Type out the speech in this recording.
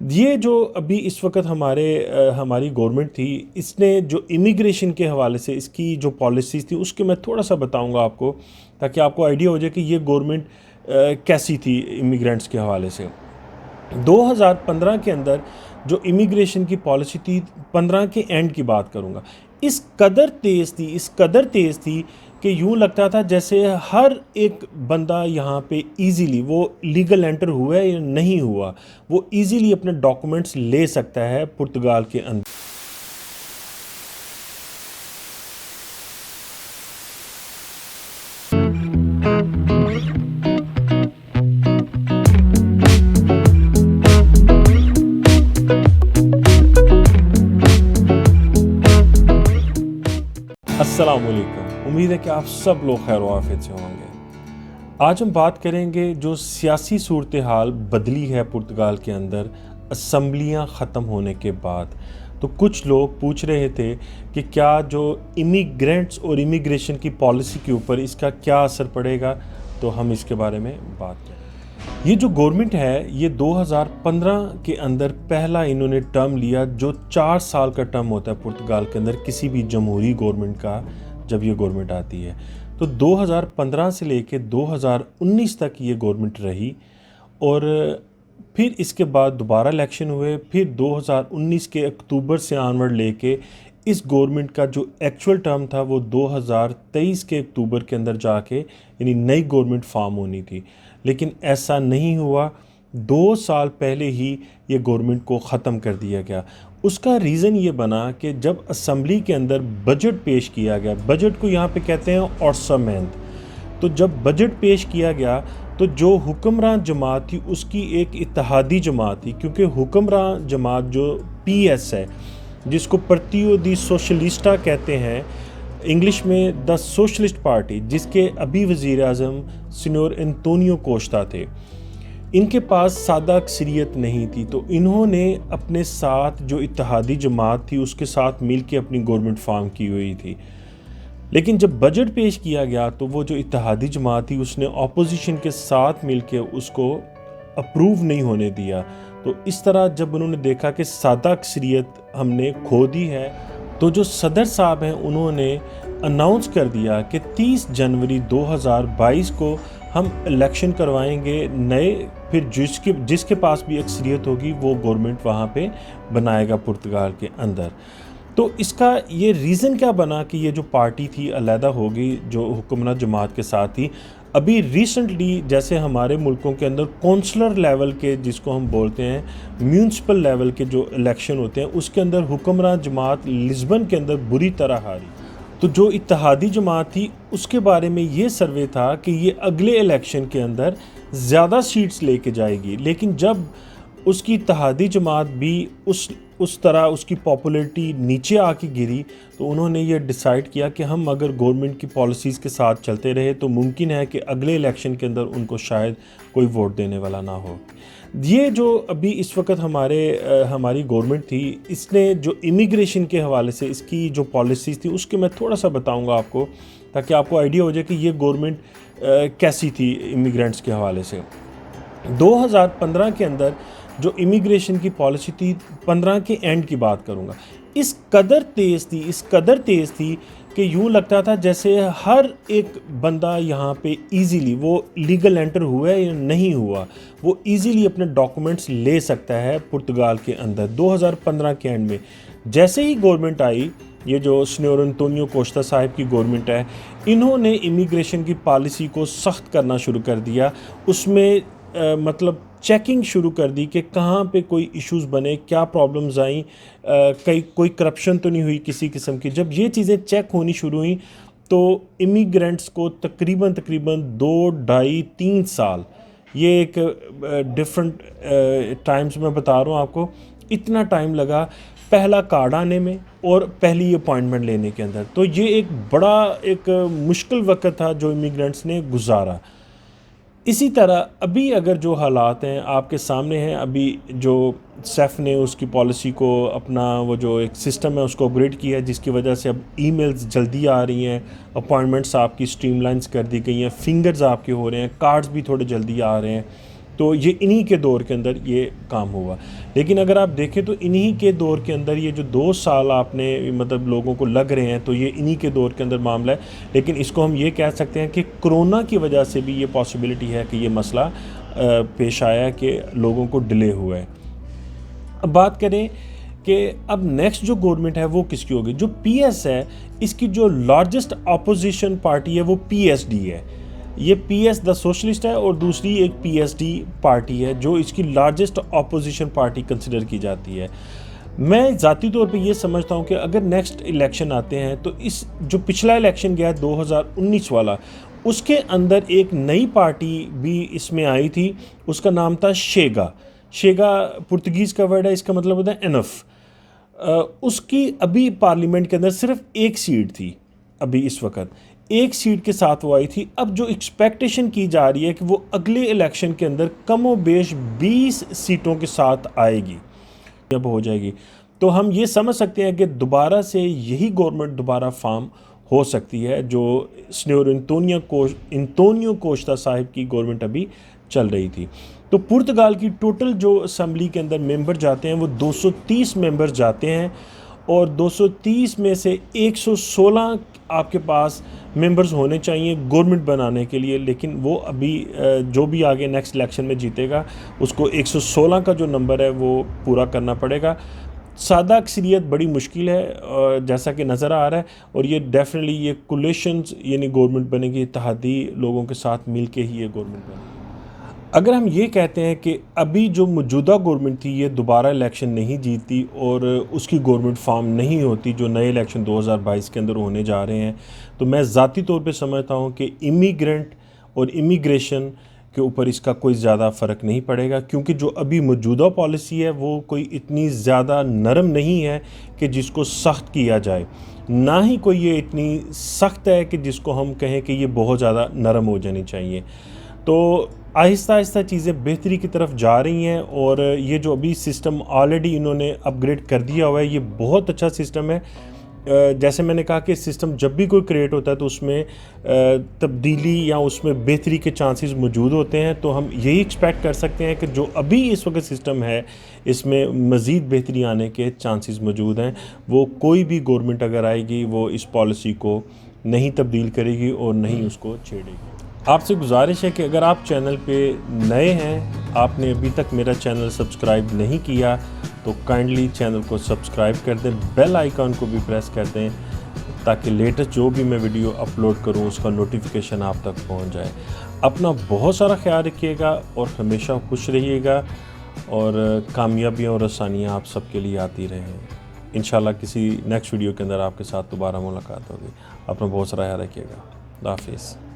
ये जो अभी इस वक्त हमारी गवर्नमेंट थी, इसने जो इमिग्रेशन के हवाले से इसकी जो पॉलिसीज़ थी उसके मैं थोड़ा सा बताऊंगा आपको, ताकि आपको आइडिया हो जाए कि ये गवर्नमेंट कैसी थी इमिग्रेंट्स के हवाले से। 2015 के अंदर जो इमिग्रेशन की पॉलिसी थी, 15 के एंड की बात करूंगा, इस कदर तेज़ थी कि यूँ लगता था जैसे हर एक बंदा यहाँ पे इजीली वो लीगल एंटर हुआ है या नहीं हुआ, वो इजीली अपने डॉक्यूमेंट्स ले सकता है पुर्तगाल के अंदर। अस्सलाम वालेकुम, उम्मीद है कि आप सब लोग खैर आफियत से होंगे। आज हम बात करेंगे जो सियासी सूरत हाल बदली है पुर्तगाल के अंदर असम्बलियाँ ख़त्म होने के बाद। तो कुछ लोग पूछ रहे थे कि क्या जो इमिग्रेंट्स और इमिग्रेशन की पॉलिसी के ऊपर इसका क्या असर पड़ेगा, तो हम इसके बारे में बात करें। ये जो गवर्नमेंट है ये 2015 के अंदर पहला इन्होंने टर्म लिया, जो 4 साल का टर्म होता है पुर्तगाल के अंदर किसी भी जमहूरी गवर्नमेंट का। जब ये गवर्नमेंट आती है तो 2015 से लेके 2019 तक ये गवर्नमेंट रही, और फिर इसके बाद दोबारा इलेक्शन हुए। फिर 2019 के अक्टूबर से आनवर्ड लेके इस गवर्नमेंट का जो एक्चुअल टर्म था वो 2023 के अक्टूबर के अंदर जाके यानी नई गवर्नमेंट फॉर्म होनी थी, लेकिन ऐसा नहीं हुआ। 2 साल पहले ही ये गवर्नमेंट को ख़त्म कर दिया गया। उसका रीज़न ये बना कि जब असम्बली के अंदर बजट पेश किया गया, बजट को यहाँ पे कहते हैं ऑर्समेंट, तो जब बजट पेश किया गया तो जो हुक्मरान जमात थी उसकी एक इत्तेहादी जमात थी, क्योंकि हुक्मरान जमात जो पीएस है, जिसको पार्टियो दी सोशलिस्टा कहते हैं इंग्लिश में, द सोशलिस्ट पार्टी, जिसके अभी वज़ीर आज़म सीनियर एंटोनियो कोस्टा थे, इनके पास सादा अक्सरियत नहीं थी। तो इन्होंने अपने साथ जो इत्तेहादी जमात थी उसके साथ मिल के अपनी गवर्नमेंट फॉर्म की हुई थी। लेकिन जब बजट पेश किया गया तो वो जो इत्तेहादी जमात थी उसने अपोजिशन के साथ मिल के उसको अप्रूव नहीं होने दिया। तो इस तरह जब उन्होंने देखा कि सादा अक्सरियत हमने खो दी है, तो जो सदर साहब हैं उन्होंने अनाउंस कर दिया कि 30 जनवरी 2022 को हम इलेक्शन करवाएंगे नए, फिर जिसके पास भी अक्सरियत होगी वो गवर्नमेंट वहाँ पे बनाएगा पुर्तगाल के अंदर। तो इसका ये रीज़न क्या बना कि ये जो पार्टी थी अलहदा हो गई जो हुक्मरान जमात के साथ थी। अभी रिसेंटली जैसे हमारे मुल्कों के अंदर कौंसलर लेवल के, जिसको हम बोलते हैं म्यूनसिपल लेवल के जो इलेक्शन होते हैं, उसके अंदर हुक्मरान जमात लिस्बन के अंदर बुरी तरह हारी। तो जो इत्तेहादी जमात थी उसके बारे में ये सर्वे था कि ये अगले इलेक्शन के अंदर ज़्यादा सीट्स लेके जाएगी, लेकिन जब उसकी इत्तेहादी जमात भी उस तरह उसकी पॉपुलैरिटी नीचे आके गिरी, तो उन्होंने ये डिसाइड किया कि हम अगर गवर्नमेंट की पॉलिसीज़ के साथ चलते रहे तो मुमकिन है कि अगले इलेक्शन के अंदर उनको शायद कोई वोट देने वाला ना हो। ये जो अभी इस वक्त हमारी गवर्नमेंट थी, इसने जो इमिग्रेशन के हवाले से इसकी जो पॉलिसीज़ थी उसके मैं थोड़ा सा बताऊंगा आपको, ताकि आपको आइडिया हो जाए कि ये गवर्नमेंट कैसी थी इमिग्रेंट्स के हवाले से। 2015 के अंदर जो इमिग्रेशन की पॉलिसी थी, 15 के एंड की बात करूंगा, इस कदर तेज़ थी कि यूँ लगता था जैसे हर एक बंदा यहाँ पे इजीली वो लीगल एंटर हुआ है या नहीं हुआ, वो इजीली अपने डॉक्यूमेंट्स ले सकता है पुर्तगाल के अंदर। 2015 के एंड में जैसे ही गवर्नमेंट आई, ये जो सीनियर एंटोनियो कोस्टा साहब की गवर्नमेंट है, इन्होंने इमिग्रेशन की पॉलिसी को सख्त करना शुरू कर दिया। उसमें मतलब चेकिंग शुरू कर दी कि कहाँ पे कोई इश्यूज़ बने, क्या प्रॉब्लम्स आई, कोई करप्शन तो नहीं हुई किसी किस्म की। जब ये चीज़ें चेक होनी शुरू हुई तो इमिग्रेंट्स को तकरीबन 2, 2.5, 3 साल, ये एक डिफरेंट टाइम्स में बता रहा हूँ आपको, इतना टाइम लगा पहला कार्ड आने में और पहली अपॉइंटमेंट लेने के अंदर। तो ये एक मुश्किल वक्त था जो इमिग्रेंट्स ने गुजारा। इसी तरह अभी अगर जो हालात हैं आपके सामने हैं, अभी जो सेफ ने उसकी पॉलिसी को अपना वो जो एक सिस्टम है उसको अपग्रेड किया है, जिसकी वजह से अब ईमेल्स जल्दी आ रही हैं, अपॉइंटमेंट्स आपकी स्ट्रीमलाइंस कर दी गई हैं, फिंगर्स आपके हो रहे हैं, कार्ड्स भी थोड़े जल्दी आ रहे हैं। तो ये इन्हीं के दौर के अंदर ये काम हुआ। लेकिन अगर आप देखें तो इन्हीं के दौर के अंदर ये जो 2 साल आपने मतलब लोगों को लग रहे हैं, तो ये इन्हीं के दौर के अंदर मामला है। लेकिन इसको हम ये कह सकते हैं कि कोरोना की वजह से भी ये पॉसिबिलिटी है कि ये मसला पेश आया कि लोगों को डिले हुआ है। अब बात करें कि अब नेक्स्ट जो गवर्नमेंट है वो किसकी होगी। जो पीएस है, इसकी जो लार्जेस्ट अपोजिशन पार्टी है वो पीएसडी है। ये पीएस द सोशलिस्ट है और दूसरी एक पीएसडी पार्टी है जो इसकी लार्जेस्ट अपोजिशन पार्टी कंसिडर की जाती है। मैं ज़ाती तौर पे ये समझता हूँ कि अगर नेक्स्ट इलेक्शन आते हैं तो इस जो पिछला इलेक्शन गया 2019 वाला, उसके अंदर एक नई पार्टी भी इसमें आई थी, उसका नाम था शेगा। शेगा पुर्तगीज़ का वर्ड है, इसका मतलब होता है एनफ। उसकी अभी पार्लियामेंट के अंदर सिर्फ एक सीट थी, अभी इस वक्त एक सीट के साथ वो आई थी। अब जो एक्सपेक्टेशन की जा रही है कि वो अगले इलेक्शन के अंदर कमो बेश 20 सीटों के साथ आएगी, जब हो जाएगी तो हम ये समझ सकते हैं कि दोबारा से यही गवर्नमेंट दोबारा फॉर्म हो सकती है, जो सिन्योर एंटोनियो कोस्टा साहिब की गवर्नमेंट अभी चल रही थी। तो पुर्तगाल की टोटल जो असम्बली के अंदर मेंबर जाते हैं वो 230 मेंबर जाते हैं और 230 में से 116 आपके पास मेंबर्स होने चाहिए गवर्नमेंट बनाने के लिए। लेकिन वो अभी जो भी आगे नेक्स्ट इलेक्शन में जीतेगा उसको 116 का जो नंबर है वो पूरा करना पड़ेगा। सादा अक्सरियत बड़ी मुश्किल है जैसा कि नज़र आ रहा है, और ये डेफिनेटली ये कोलिशंस यानी गवर्नमेंट बनेगी, इत्तेहादी लोगों के साथ मिल के ही ये गवर्नमेंट बनेगी। अगर हम ये कहते हैं कि अभी जो मौजूदा गवर्नमेंट थी ये दोबारा इलेक्शन नहीं जीतती और उसकी गवर्नमेंट फॉर्म नहीं होती जो नए इलेक्शन 2022 के अंदर होने जा रहे हैं, तो मैं ज़ाती तौर पे समझता हूँ कि इमिग्रेंट और इमिग्रेशन के ऊपर इसका कोई ज़्यादा फ़र्क नहीं पड़ेगा, क्योंकि जो अभी मौजूदा पॉलिसी है वो कोई इतनी ज़्यादा नरम नहीं है कि जिसको सख्त किया जाए, ना ही कोई ये इतनी सख्त है कि जिसको हम कहें कि ये बहुत ज़्यादा नरम हो जानी चाहिए। तो आहिस्ता आहिस्ता चीज़ें बेहतरी की तरफ जा रही हैं और ये जो अभी सिस्टम ऑलरेडी इन्होंने अपग्रेड कर दिया हुआ है, ये बहुत अच्छा सिस्टम है। जैसे मैंने कहा कि सिस्टम जब भी कोई क्रिएट होता है तो उसमें तब्दीली या उसमें बेहतरी के चांसेस मौजूद होते हैं। तो हम यही एक्सपेक्ट कर सकते हैं कि जो अभी इस वक्त सिस्टम है इसमें मज़ीद बेहतरी आने के चांसेस मौजूद हैं। वो कोई भी गवर्नमेंट अगर आएगी वो इस पॉलिसी को नहीं तब्दील करेगी और नहीं उसको छेड़ेगी। आपसे गुजारिश है कि अगर आप चैनल पे नए हैं, आपने अभी तक मेरा चैनल सब्सक्राइब नहीं किया तो काइंडली चैनल को सब्सक्राइब कर दें, बेल आइकन को भी प्रेस कर दें ताकि लेटेस्ट जो भी मैं वीडियो अपलोड करूं उसका नोटिफिकेशन आप तक पहुंच जाए। अपना बहुत सारा ख्याल रखिएगा और हमेशा खुश रहिएगा और कामयाबियाँ और आसानियाँ आप सबके लिए आती रहें। इंशाल्लाह किसी नेक्स्ट वीडियो के अंदर आपके साथ दोबारा मुलाकात होगी। अपना बहुत सारा ख्याल रखिएगा। अल्लाह हाफिज़।